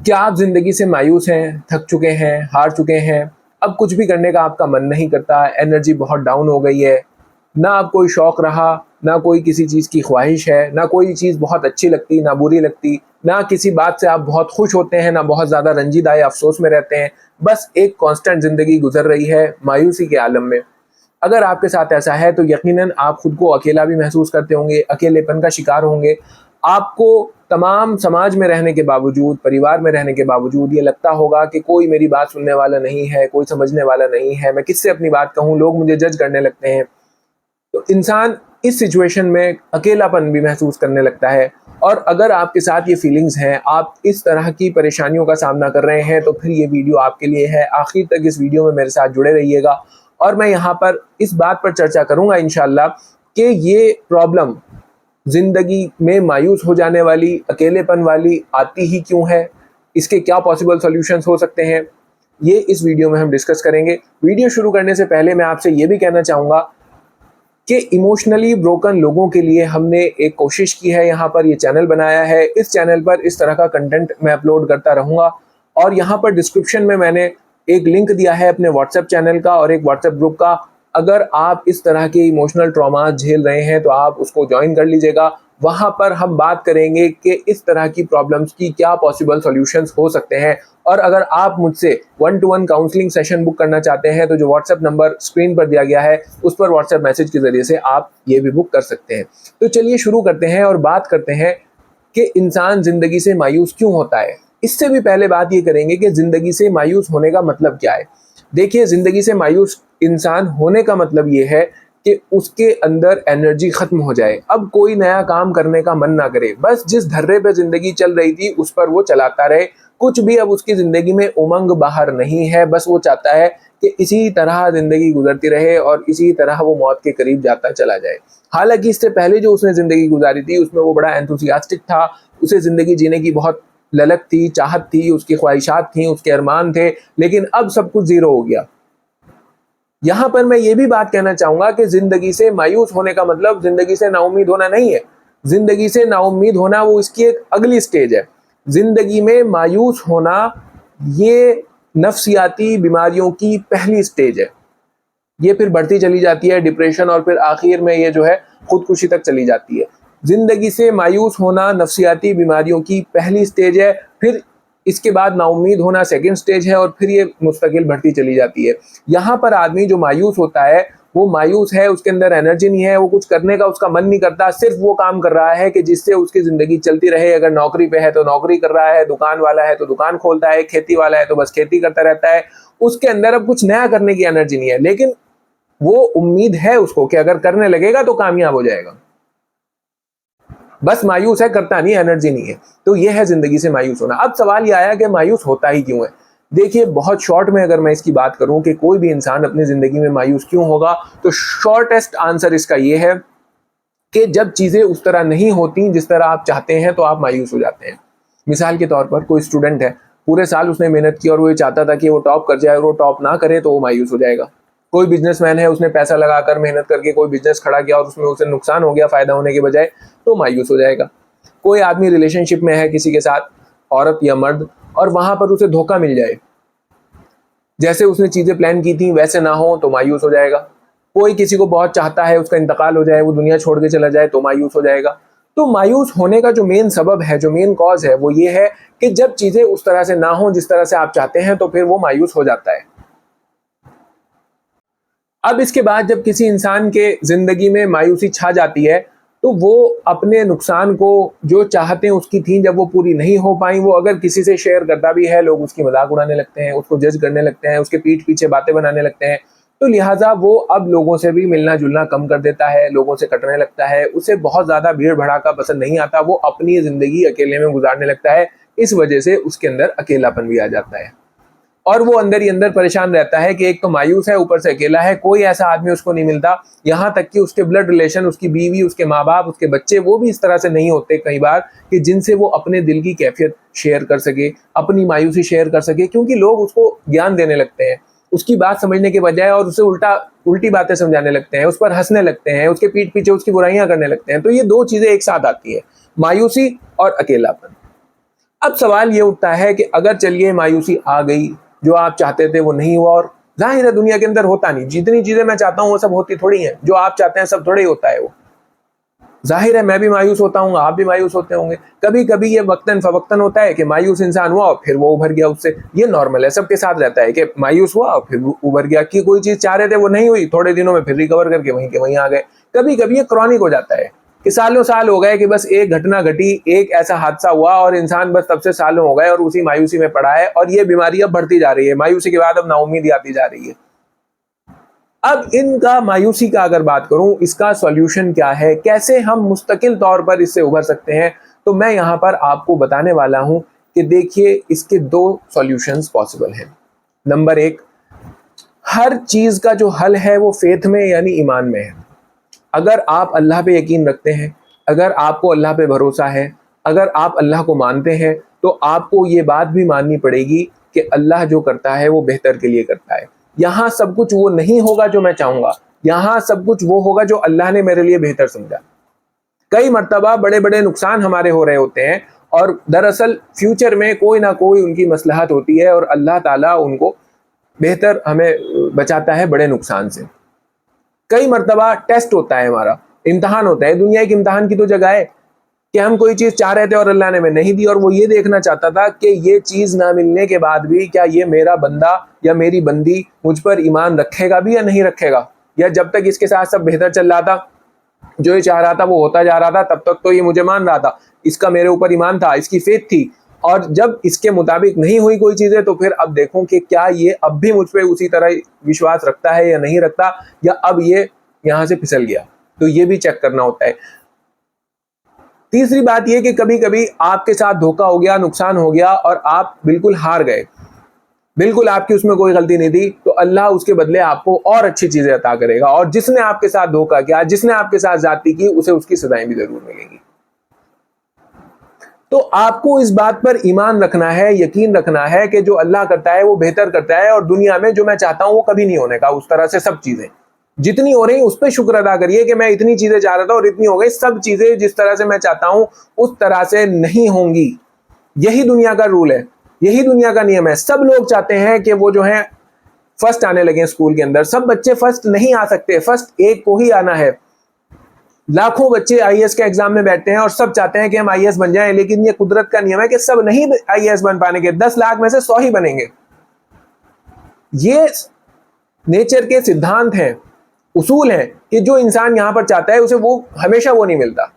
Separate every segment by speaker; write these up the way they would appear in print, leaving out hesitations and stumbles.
Speaker 1: क्या आप ज़िंदगी से मायूस हैं, थक चुके हैं, हार चुके हैं? अब कुछ भी करने का आपका मन नहीं करता, एनर्जी बहुत डाउन हो गई है, ना अब कोई शौक रहा, ना कोई किसी चीज़ की ख्वाहिश है, ना कोई चीज़ बहुत अच्छी लगती, ना बुरी लगती, ना किसी बात से आप बहुत खुश होते हैं, ना बहुत ज़्यादा रंजीदा या अफ़सोस में रहते हैं। बस एक कांस्टेंट ज़िंदगी गुज़र रही है मायूसी के आलम में। अगर आपके साथ ऐसा है तो यकीनन आप खुद को अकेला भी महसूस करते होंगे, अकेलेपन का शिकार होंगे। आपको तमाम समाज में रहने के बावजूद, परिवार में रहने के बावजूद ये लगता होगा कि कोई मेरी बात सुनने वाला नहीं है, कोई समझने वाला नहीं है, मैं किससे अपनी बात कहूँ, लोग मुझे जज करने लगते हैं। तो इंसान इस सिचुएशन में अकेलापन भी महसूस करने लगता है। और अगर आपके साथ ये फीलिंग्स हैं, आप इस तरह की परेशानियों का सामना कर रहे हैं, तो फिर ये वीडियो आपके लिए है। आखिर तक इस वीडियो में मेरे साथ जुड़े रहिएगा और मैं यहाँ पर इस बात पर चर्चा करूँगा इंशाअल्लाह कि ये प्रॉब्लम ज़िंदगी में मायूस हो जाने वाली, अकेलेपन वाली आती ही क्यों है? इसके क्या पॉसिबल सॉल्यूशंस हो सकते हैं? ये इस वीडियो में हम डिस्कस करेंगे। वीडियो शुरू करने से पहले मैं आपसे ये भी कहना चाहूँगा कि इमोशनली ब्रोकन लोगों के लिए हमने एक कोशिश की है, यहाँ पर ये चैनल बनाया है। इस चैनल पर इस तरह का कंटेंट मैं अपलोड करता रहूँगा और यहाँ पर डिस्क्रिप्शन में मैंने एक लिंक दिया है अपने व्हाट्सएप चैनल का और एक व्हाट्सएप ग्रुप का। अगर आप इस तरह के इमोशनल ट्रॉमा झेल रहे हैं तो आप उसको ज्वाइन कर लीजिएगा। वहाँ पर हम बात करेंगे कि इस तरह की प्रॉब्लम्स की क्या पॉसिबल सॉल्यूशंस हो सकते हैं। और अगर आप मुझसे 1-to-1 काउंसलिंग सेशन बुक करना चाहते हैं तो जो व्हाट्सएप नंबर स्क्रीन पर दिया गया है उस पर व्हाट्सएप मैसेज के ज़रिए से आप ये भी बुक कर सकते हैं। तो चलिए शुरू करते हैं और बात करते हैं कि इंसान ज़िंदगी से मायूस क्यों होता है। इससे भी पहले बात ये करेंगे कि ज़िंदगी से मायूस होने का मतलब क्या है। देखिए, ज़िंदगी से मायूस इंसान होने का मतलब ये है कि उसके अंदर एनर्जी खत्म हो जाए, अब कोई नया काम करने का मन ना करे, बस जिस धर्रे पे ज़िंदगी चल रही थी उस पर वो चलाता रहे। कुछ भी अब उसकी ज़िंदगी में उमंग बाहर नहीं है, बस वो चाहता है कि इसी तरह ज़िंदगी गुजरती रहे और इसी तरह वो मौत के करीब जाता चला जाए। हालाँकि इससे पहले जो उसने ज़िंदगी गुजारी थी उसमें वो बड़ा एंथुसियास्टिक था, उसे ज़िंदगी जीने की बहुत ललक थी, चाहत थी, उसकी ख्वाहिशात थी, उसके अरमान थे, लेकिन अब सब कुछ ज़ीरो हो गया। यहाँ पर मैं ये भी बात कहना चाहूँगा कि ज़िंदगी से मायूस होने का मतलब ज़िंदगी से नाउम्मीद होना नहीं है। ज़िंदगी से नाउम्मीद होना वो इसकी एक अगली स्टेज है। ज़िंदगी में मायूस होना ये नफ्सियाती बीमारियों की पहली स्टेज है। ये फिर बढ़ती चली जाती है डिप्रेशन और फिर आखिर में ये जो है खुदकुशी तक चली जाती है। ज़िंदगी से मायूस होना नफ्सियाती बीमारियों की पहली स्टेज है, फिर इसके बाद नाउम्मीद होना सेकंड स्टेज है और फिर ये मुस्तकिल बढ़ती चली जाती है। यहाँ पर आदमी जो मायूस होता है, वो मायूस है, उसके अंदर एनर्जी नहीं है, वो कुछ करने का उसका मन नहीं करता, सिर्फ वो काम कर रहा है कि जिससे उसकी ज़िंदगी चलती रहे। अगर नौकरी पे है तो नौकरी कर रहा है, दुकान वाला है तो दुकान खोलता है, खेती वाला है तो बस खेती करता रहता है। उसके अंदर अब कुछ नया करने की एनर्जी नहीं है, लेकिन वो उम्मीद है उसको कि अगर करने लगेगा तो कामयाब हो जाएगा। बस मायूस है, करता नहीं, एनर्जी नहीं है। तो ये है ज़िंदगी से मायूस होना। अब सवाल ये आया कि मायूस होता ही क्यों है? देखिए, बहुत शॉर्ट में अगर मैं इसकी बात करूं कि कोई भी इंसान अपनी ज़िंदगी में मायूस क्यों होगा, तो शॉर्टेस्ट आंसर इसका ये है कि जब चीज़ें उस तरह नहीं होती जिस तरह आप चाहते हैं तो आप मायूस हो जाते हैं। मिसाल के तौर पर कोई स्टूडेंट है, पूरे साल उसने मेहनत की और वो ये चाहता था कि वो टॉप कर जाए और वो टॉप ना करे तो वो मायूस हो जाएगा। कोई बिजनेसमैन है, उसने पैसा लगाकर मेहनत करके कोई बिजनेस खड़ा किया और उसमें उसे नुकसान हो गया फ़ायदा होने के बजाय, तो मायूस हो जाएगा। कोई आदमी रिलेशनशिप में है किसी के साथ, औरत या मर्द, और वहाँ पर उसे धोखा मिल जाए, जैसे उसने चीज़ें प्लान की थी वैसे ना हो तो मायूस हो जाएगा। कोई किसी को बहुत चाहता है, उसका इंतकाल हो जाए, वो दुनिया छोड़ के चला जाए तो मायूस हो जाएगा। तो मायूस होने का जो मेन सबब है, जो मेन कॉज है, वो ये है कि जब चीज़ें उस तरह से ना हो जिस तरह से आप चाहते हैं तो फिर वो मायूस हो जाता है। अब इसके बाद जब किसी इंसान के ज़िंदगी में मायूसी छा जाती है तो वो अपने नुकसान को, जो चाहतें उसकी थी जब वो पूरी नहीं हो पाई, वो अगर किसी से शेयर करता भी है, लोग उसकी मजाक उड़ाने लगते हैं, उसको जज करने लगते हैं, उसके पीठ पीछे बातें बनाने लगते हैं। तो लिहाजा वो अब लोगों से भी मिलना जुलना कम कर देता है, लोगों से कटने लगता है, उसे बहुत ज़्यादा भीड़ भड़ाका पसंद नहीं आता, वो अपनी ज़िंदगी अकेले में गुजारने लगता है। इस वजह से उसके अंदर अकेलापन भी आ जाता है और वो अंदर ही अंदर परेशान रहता है कि एक तो मायूस है, ऊपर से अकेला है, कोई ऐसा आदमी उसको नहीं मिलता। यहाँ तक कि उसके ब्लड रिलेशन, उसकी बीवी, उसके माँ बाप, उसके बच्चे, वो भी इस तरह से नहीं होते कई बार कि जिनसे वो अपने दिल की कैफियत शेयर कर सके, अपनी मायूसी शेयर कर सके, क्योंकि लोग उसको ज्ञान देने लगते हैं उसकी बात समझने के बजाय और उसे उल्टी बातें समझाने लगते हैं, उस पर हंसने लगते हैं, उसके पीठ पीछे उसकी बुराइयां करने लगते हैं। तो ये दो चीजें एक साथ आती है, मायूसी और अकेलापन। अब सवाल ये उठता है कि अगर चलिए मायूसी आ गई, जो आप चाहते थे वो नहीं हुआ, और जाहिर है दुनिया के अंदर होता नहीं, जितनी चीजें मैं चाहता हूं वो सब होती थोड़ी हैं, जो आप चाहते हैं सब थोड़ी होता है वो। जाहिर है मैं भी मायूस होता हूँ, आप भी मायूस होते होंगे। कभी कभी ये वक्तन फवक्तन होता है कि मायूस इंसान हुआ और फिर वो उभर गया उससे, ये नॉर्मल है, सबके साथ रहता है कि मायूस हुआ और फिर उभर गया, कि कोई चीज चाह रहे थे वो नहीं हुई, थोड़े दिनों में फिर रिकवर करके वहीं के वहीं आ गए। कभी कभी ये क्रॉनिक हो जाता है कि सालों साल हो गए कि बस एक घटना घटी, एक ऐसा हादसा हुआ और इंसान बस तब से सालों हो गए और उसी मायूसी में पड़ा है, और ये बीमारी अब बढ़ती जा रही है, मायूसी के बाद अब नाउमीदी आती जा रही है। अब इनका मायूसी का अगर बात करूं, इसका सॉल्यूशन क्या है, कैसे हम मुस्तकिल तौर पर इससे उभर सकते हैं, तो मैं यहां पर आपको बताने वाला हूं कि देखिए इसके दो सॉल्यूशंस पॉसिबल हैं। नंबर एक, हर चीज का जो हल है वो फेथ में यानी ईमान में है। अगर आप अल्लाह पे यकीन रखते हैं, अगर आपको अल्लाह पे भरोसा है, अगर आप अल्लाह को मानते हैं, तो आपको ये बात भी माननी पड़ेगी कि अल्लाह जो करता है वो बेहतर के लिए करता है। यहाँ सब कुछ वो नहीं होगा जो मैं चाहूंगा, यहाँ सब कुछ वो होगा जो अल्लाह ने मेरे लिए बेहतर समझा। कई मर्तबा बड़े बड़े नुकसान हमारे हो रहे होते हैं और दरअसल फ्यूचर में कोई ना कोई उनकी मसलहत होती है और अल्लाह ताला उनको बेहतर हमें बचाता है बड़े नुकसान से। कई मर्तबा टेस्ट होता है, हमारा इम्तहान होता है। दुनिया एक इम्तहान की तो जगह है कि हम कोई चीज चाह रहे थे और अल्लाह ने हमें नहीं दी, और वो ये देखना चाहता था कि ये चीज ना मिलने के बाद भी क्या ये मेरा बंदा या मेरी बंदी मुझ पर ईमान रखेगा भी या नहीं रखेगा, या जब तक इसके साथ सब बेहतर चल रहा था, जो ये चाह रहा था वो होता जा रहा था, तब तक तो ये मुझे मान रहा था, इसका मेरे ऊपर ईमान था, इसकी फेथ थी, और जब इसके मुताबिक नहीं हुई कोई चीजें तो फिर अब देखूं कि क्या ये अब भी मुझ पर उसी तरह विश्वास रखता है या नहीं रखता, या अब ये यहां से फिसल गया। तो ये भी चेक करना होता है। तीसरी बात यह कि कभी कभी आपके साथ धोखा हो गया, नुकसान हो गया और आप बिल्कुल हार गए, बिल्कुल आपकी उसमें कोई गलती नहीं थी, तो अल्लाह उसके बदले आपको और अच्छी चीजें अता करेगा, और जिसने आपके साथ धोखा किया, जिसने आपके साथ ज्यादती की, उसे उसकी सजाएं भी जरूर मिलेंगी। तो आपको इस बात पर ईमान रखना है, यकीन रखना है कि जो अल्लाह करता है वो बेहतर करता है, और दुनिया में जो मैं चाहता हूं वो कभी नहीं होने का। उस तरह से सब चीजें जितनी हो रही उस पर शुक्र अदा करिए कि मैं इतनी चीजें चाह रहा था और इतनी हो गई। सब चीजें जिस तरह से मैं चाहता हूं उस तरह से नहीं होंगी। यही दुनिया का रूल है, यही दुनिया का नियम है। सब लोग चाहते हैं कि वो जो है फर्स्ट आने लगे स्कूल के अंदर। सब बच्चे फर्स्ट नहीं आ सकते, फर्स्ट एक को ही आना है। लाखों बच्चे आईएएस के एग्जाम में बैठते हैं और सब चाहते हैं कि हम आईएएस बन जाएं, लेकिन ये कुदरत का नियम है कि सब नहीं आईएएस बन पाएंगे। 10 लाख में से 100 ही बनेंगे। ये नेचर के सिद्धांत हैं, उसूल हैं कि जो इंसान यहां पर चाहता है उसे वो हमेशा वो नहीं मिलता।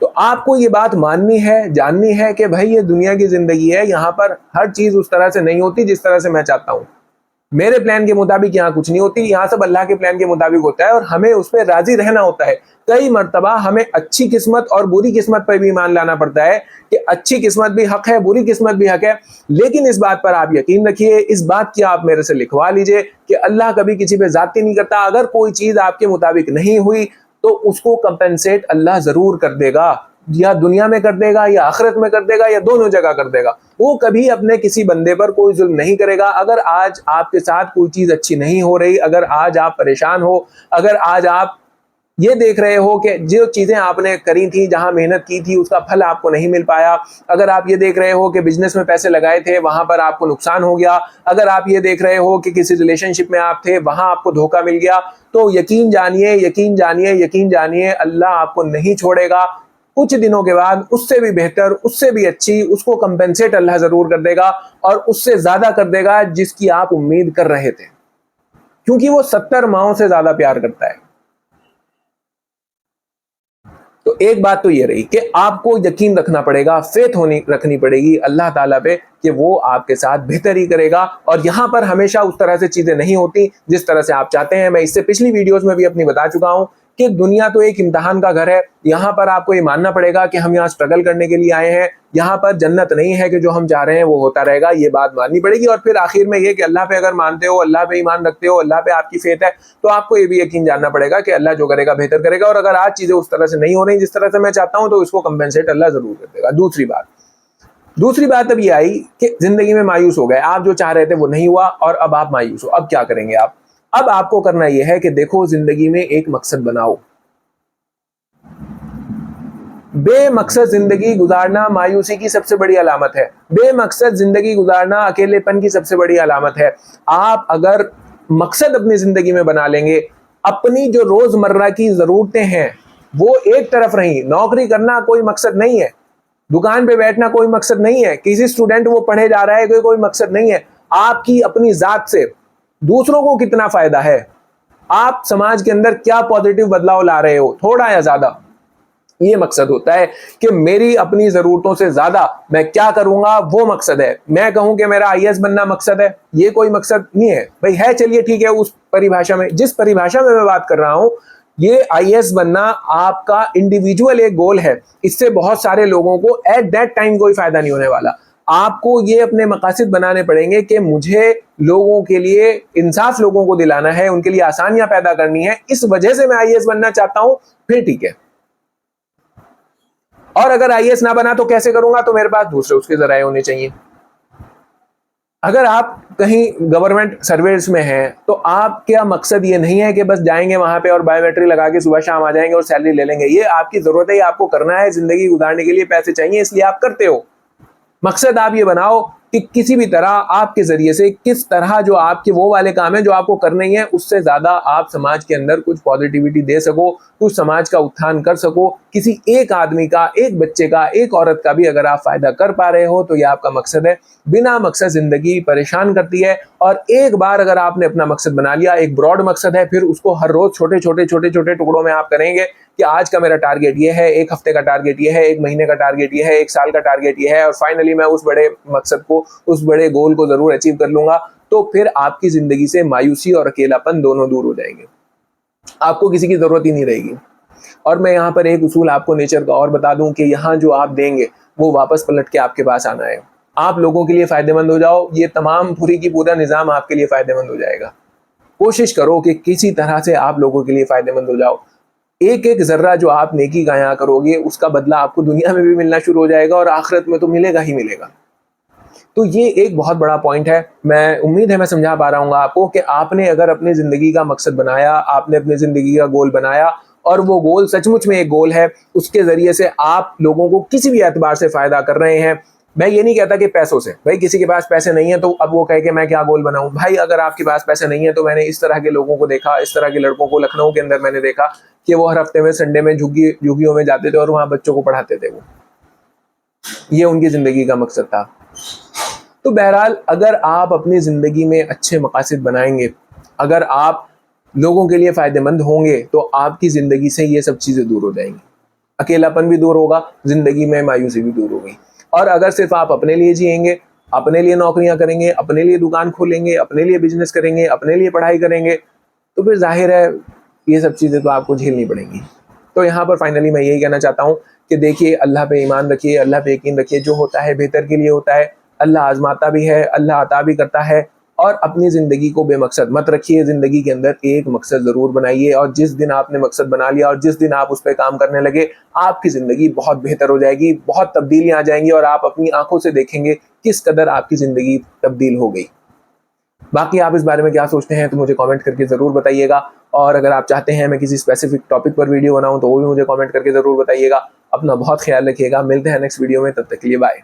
Speaker 1: तो आपको ये बात माननी है, जाननी है कि भाई ये दुनिया की जिंदगी है, यहां पर हर चीज उस तरह से नहीं होती जिस तरह से मैं चाहता हूं। मेरे प्लान के मुताबिक यहाँ कुछ नहीं होती, यहाँ सब अल्लाह के प्लान के मुताबिक होता है, और हमें उस पर राजी रहना होता है। कई मर्तबा हमें अच्छी किस्मत और बुरी किस्मत पर भी ईमान लाना पड़ता है कि अच्छी किस्मत भी हक है, बुरी किस्मत भी हक है। लेकिन इस बात पर आप यकीन रखिए, इस बात की आप मेरे से लिखवा लीजिए कि अल्लाह कभी किसी पे जाती नहीं करता। अगर कोई चीज आपके मुताबिक नहीं हुई तो उसको कंपेंसेट अल्लाह जरूर कर देगा, या दुनिया में कर देगा, या आखिरत में कर देगा, या दोनों जगह कर देगा। वो कभी अपने किसी बंदे पर कोई जुल्म नहीं करेगा। अगर आज आपके साथ कोई चीज अच्छी नहीं हो रही, अगर आज आप परेशान हो, अगर आज आप ये देख रहे हो कि जो चीजें आपने करी थी, जहां मेहनत की थी, उसका फल आपको नहीं मिल पाया, अगर आप ये देख रहे हो कि बिजनेस में पैसे लगाए थे वहां पर आपको नुकसान हो गया, अगर आप ये देख रहे हो कि किसी रिलेशनशिप में आप थे वहां आपको धोखा मिल गया, तो यकीन जानिए, यकीन जानिए, यकीन जानिए, अल्लाह आपको नहीं छोड़ेगा। कुछ दिनों के बाद उससे भी बेहतर, उससे भी अच्छी, उसको कंपेंसेट अल्लाह जरूर कर देगा, और उससे ज्यादा कर देगा जिसकी आप उम्मीद कर रहे थे, क्योंकि वो 70 माओं से ज्यादा प्यार करता है। तो एक बात तो ये रही कि आपको यकीन रखना पड़ेगा, फेथ होनी रखनी पड़ेगी अल्लाह ताला पे कि वो आपके साथ बेहतर ही करेगा। और यहां पर हमेशा उस तरह से चीजें नहीं होती जिस तरह से आप चाहते हैं। मैं इससे पिछली वीडियोस में भी अपनी बता चुका हूं कि दुनिया तो एक इम्तहान का घर है। यहाँ पर आपको ये मानना पड़ेगा कि हम यहाँ स्ट्रगल करने के लिए आए हैं, यहाँ पर जन्नत नहीं है कि जो हम चाह रहे हैं वो होता रहेगा, ये बात माननी पड़ेगी। और फिर आखिर में ये कि अल्लाह पे अगर मानते हो, अल्लाह पे ईमान रखते हो, अल्लाह पे आपकी फेथ है, तो आपको ये भी यकीन जानना पड़ेगा कि अल्लाह जो करेगा बेहतर करेगा। और अगर आज चीजें उस तरह से नहीं हो रही जिस तरह से मैं चाहता हूँ, तो इसको कंपेंसेट अल्लाह जरूर कर देगा। दूसरी बात अब ये आई कि जिंदगी में मायूस हो गए, आप जो चाह रहे थे वो नहीं हुआ और अब आप मायूस हो। अब क्या करेंगे आप? अब आपको करना यह है कि देखो, जिंदगी में एक मकसद बनाओ। बेमकसद जिंदगी गुजारना मायूसी की सबसे बड़ी अलामत है। बेमकसद जिंदगी गुजारना अकेलेपन की सबसे बड़ी अलामत है। आप अगर मकसद अपनी जिंदगी में बना लेंगे, अपनी जो रोजमर्रा की जरूरतें हैं वो एक तरफ रही, नौकरी करना कोई मकसद नहीं है, दुकान पे बैठना कोई मकसद नहीं है, किसी स्टूडेंट वो पढ़े जा रहा है कोई मकसद नहीं है, आपकी अपनी जात से दूसरों को कितना फायदा है, आप समाज के अंदर क्या पॉजिटिव बदलाव ला रहे हो, थोड़ा या ज्यादा, ये मकसद होता है कि मेरी अपनी जरूरतों से ज्यादा मैं क्या करूंगा, वो मकसद है। मैं कहूं कि मेरा आईएएस बनना मकसद है, ये कोई मकसद नहीं है भाई, है चलिए ठीक है, उस परिभाषा में, जिस परिभाषा में मैं बात कर रहा हूं, ये आईएएस बनना आपका इंडिविजुअल एक गोल है, इससे बहुत सारे लोगों को एट दैट टाइम कोई फायदा नहीं होने वाला। आपको ये अपने मकासद बनाने पड़ेंगे कि मुझे लोगों के लिए इंसाफ लोगों को दिलाना है, उनके लिए आसानियां पैदा करनी है, इस वजह से मैं आईएएस बनना चाहता हूं, फिर ठीक है। और अगर आईएएस ना बना तो कैसे करूंगा, तो मेरे पास दूसरे उसके जराए होने चाहिए। अगर आप कहीं गवर्नमेंट सर्विस में हैं तो आपका मकसद ये नहीं है कि बस जाएंगे वहां पे और बायोमेट्रिक लगा के सुबह शाम आ जाएंगे और सैलरी ले लेंगे। ये आपकी जरूरत है, ये आपको करना है, जिंदगी गुजारने के लिए पैसे चाहिए, इसलिए आप करते हो। मकसद आप ये बनाओ कि किसी भी तरह आपके जरिए से किस तरह जो आपके वो वाले काम है जो आपको करने ही है, उससे ज्यादा आप समाज के अंदर कुछ पॉजिटिविटी दे सको, कुछ समाज का उत्थान कर सको, किसी एक आदमी का, एक बच्चे का, एक औरत का भी अगर आप फायदा कर पा रहे हो तो ये आपका मकसद है। बिना मकसद जिंदगी परेशान करती है, और एक बार अगर आपने अपना मकसद बना लिया, एक ब्रॉड मकसद है, फिर उसको हर रोज छोटे छोटे टुकड़ों में आप करेंगे कि आज का मेरा टारगेट ये है, एक हफ्ते का टारगेट ये है, एक महीने का टारगेट ये है, एक साल का टारगेट ये है, और फाइनली मैं उस बड़े मकसद को, उस बड़े गोल को जरूर अचीव कर लूंगा। तो फिर आपकी जिंदगी से मायूसी और अकेलापन दोनों दूर हो जाएंगे, आपको किसी की जरूरत ही नहीं रहेगी। और मैं यहाँ पर एक उसूल आपको नेचर का और बता दूं कि यहाँ जो आप देंगे वो वापस पलट के आपके पास आना है। आप लोगों के लिए फायदेमंद हो जाओ, ये तमाम पूरी की पूरा निजाम आपके लिए फायदेमंद हो जाएगा। कोशिश करो कि किसी तरह से आप लोगों के लिए फायदेमंद हो जाओ। एक एक जर्रा जो आप नेकी का यहाँ करोगे उसका बदला आपको दुनिया में भी मिलना शुरू हो जाएगा, और आखिरत में तो मिलेगा ही मिलेगा। तो ये एक बहुत बड़ा पॉइंट है। मैं उम्मीद है मैं समझा पा रहा हूँ आपको कि आपने अगर अपनी जिंदगी का मकसद बनाया, आपने अपनी जिंदगी का गोल बनाया, और वो गोल सचमुच में एक गोल है, उसके जरिए से आप लोगों को किसी भी एतबार से फायदा कर रहे हैं। मैं ये नहीं कहता कि पैसों से, भाई किसी के पास पैसे नहीं है तो अब वो कहे कि मैं क्या गोल बनाऊं। भाई अगर आपके पास पैसे नहीं है तो मैंने इस तरह के लोगों को देखा, इस तरह के लड़कों को लखनऊ के अंदर मैंने देखा कि वो हर हफ्ते में संडे में झुग्गियों में जाते थे और वहां बच्चों को पढ़ाते थे। वो ये उनकी जिंदगी का मकसद था। तो बहरहाल अगर आप अपनी जिंदगी में अच्छे मकासद बनाएंगे, अगर आप लोगों के लिए फायदेमंद होंगे, तो आपकी जिंदगी से ये सब चीजें दूर हो जाएंगी। अकेलापन भी दूर होगा, जिंदगी में मायूसी भी दूर होगी। और अगर सिर्फ आप अपने लिए जिएंगे, अपने लिए नौकरियां करेंगे, अपने लिए दुकान खोलेंगे, अपने लिए बिजनेस करेंगे, अपने लिए पढ़ाई करेंगे, तो फिर जाहिर है ये सब चीजें तो आपको झेलनी पड़ेंगी। तो यहाँ पर फाइनली मैं यही कहना चाहता हूँ कि देखिए, अल्लाह पे ईमान रखिए, अल्लाह पे यकीन रखिए, जो होता है बेहतर के लिए होता है। अल्लाह आजमाता भी है, अल्लाह अता भी करता है। और अपनी जिंदगी को बेमकसद मत रखिए, जिंदगी के अंदर एक मकसद जरूर बनाइए, और जिस दिन आपने मकसद बना लिया और जिस दिन आप उस पर काम करने लगे, आपकी जिंदगी बहुत बेहतर हो जाएगी, बहुत तब्दीलियां आ जाएंगी, और आप अपनी आंखों से देखेंगे किस कदर आपकी जिंदगी तब्दील हो गई। बाकी आप इस बारे में क्या सोचते हैं तो मुझे कमेंट करके जरूर बताइएगा, और अगर आप चाहते हैं मैं किसी स्पेसिफिक टॉपिक पर वीडियो बनाऊं तो वो भी मुझे कमेंट करके जरूर बताइएगा। अपना बहुत ख्याल रखिएगा, मिलते हैं नेक्स्ट वीडियो में, तब तक के लिए बाय।